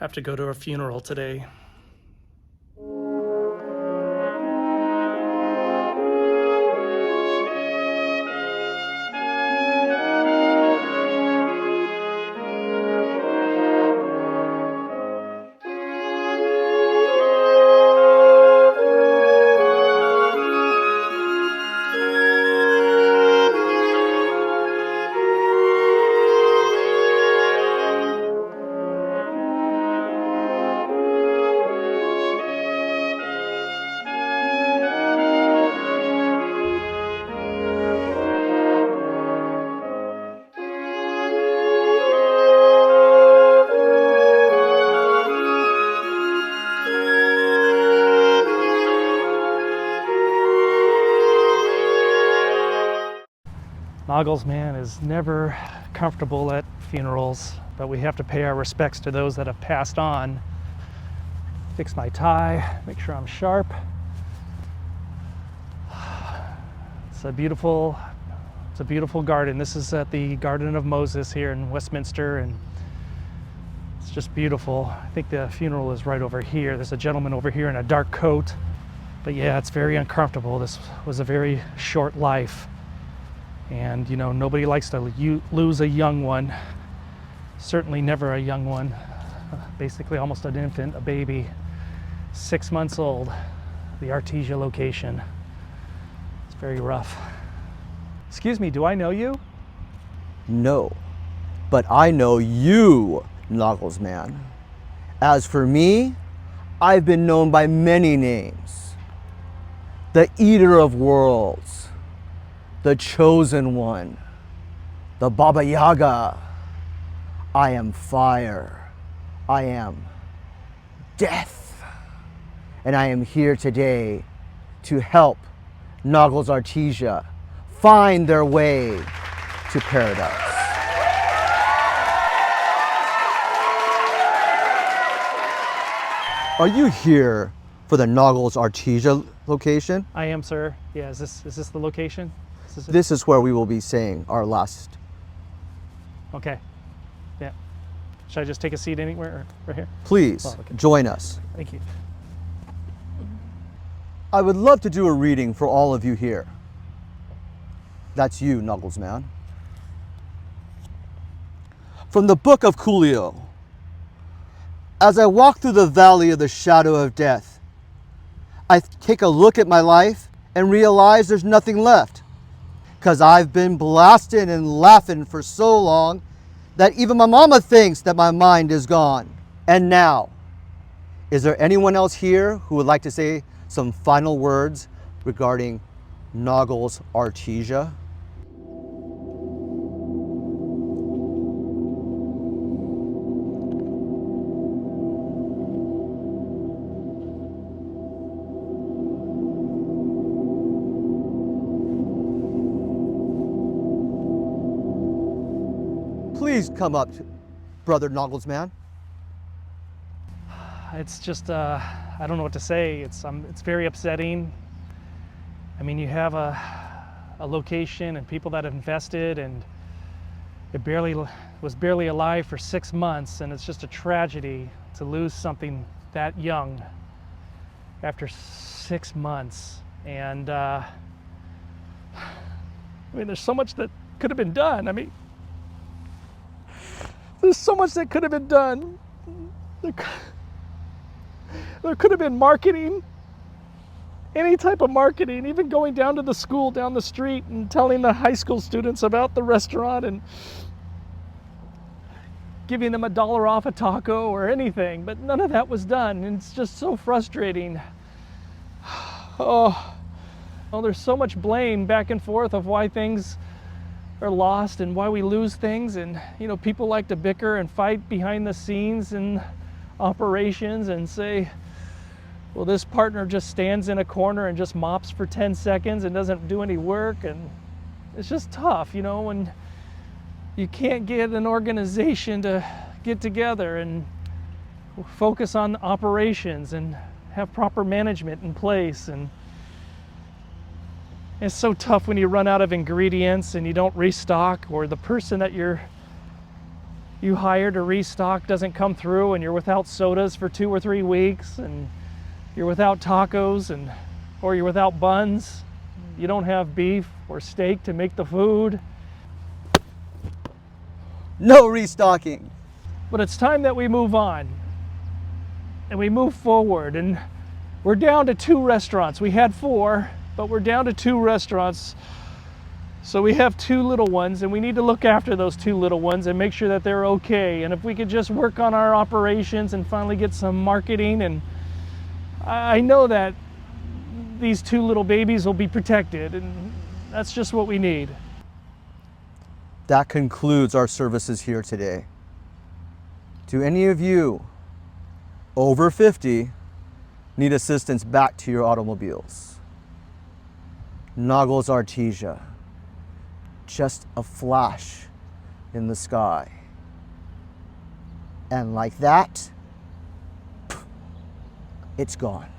have to go to a funeral today. NauglesMan is never comfortable at funerals, but we have to pay our respects to those that have passed on. Fix my tie, make sure I'm sharp. It's a beautiful garden. This is at the Garden of Moses here in Westminster, and it's just beautiful. I think the funeral is right over here. There's a gentleman over here in a dark coat. But yeah, it's very uncomfortable. This was a very short life. And, you know, nobody likes to lose a young one. Certainly never a young one. Basically almost an infant, a baby, 6 months old. The Artesia location. It's very rough. Excuse me, do I know you? No, but I know you, NauglesMan. As for me, I've been known by many names. The Eater of Worlds, the Chosen One, the Baba Yaga. I am fire. I am death. And I am here today to help Naugles Artesia find their way to paradise. Are you here for the Naugles Artesia location? I am, sir. Yeah, is this the location? This is where we will be saying our last. Okay. Yeah. Should I just take a seat anywhere or right here? Please join us. Thank you. I would love to do a reading for all of you here. That's you, NauglesMan. From the book of Coolio. As I walk through the valley of the shadow of death, I take a look at my life and realize there's nothing left. Because I've been blasting and laughing for so long that even my mama thinks that my mind is gone. And now, is there anyone else here who would like to say some final words regarding Naugles Artesia? Please come up, Brother NauglesMan. It's just, I don't know what to say. It's very upsetting. I mean, you have a location and people that have invested, and it was barely alive for 6 months, and it's just a tragedy to lose something that young after 6 months. And I mean, there's so much that could have been done. I mean, there's so much that could have been done. There could have been marketing, any type of marketing, even going down to the school down the street and telling the high school students about the restaurant and giving them $1 off a taco or anything, but none of that was done, and it's just so frustrating. Oh, there's so much blame back and forth of why things are lost and why we lose things, and you know, people like to bicker and fight behind the scenes in operations and say, well, this partner just stands in a corner and just mops for 10 seconds and doesn't do any work. And it's just tough, you know, when you can't get an organization to get together and focus on operations and have proper management in place. And it's so tough when you run out of ingredients and you don't restock, or the person that you're you hire to restock doesn't come through and you're without sodas for 2 or 3 weeks, and you're without tacos, or you're without buns. You don't have beef or steak to make the food. No restocking. But it's time that we move on and we move forward, and we're down to 2 restaurants. We had 4, but we're down to 2 restaurants. So we have 2 little ones, and we need to look after those 2 little ones and make sure that they're okay. And if we could just work on our operations and finally get some marketing, and I know that these 2 little babies will be protected, and that's just what we need. That concludes our services here today. Do any of you over 50 need assistance back to your automobiles? Naugles Artesia, just a flash in the sky. And like that, it's gone.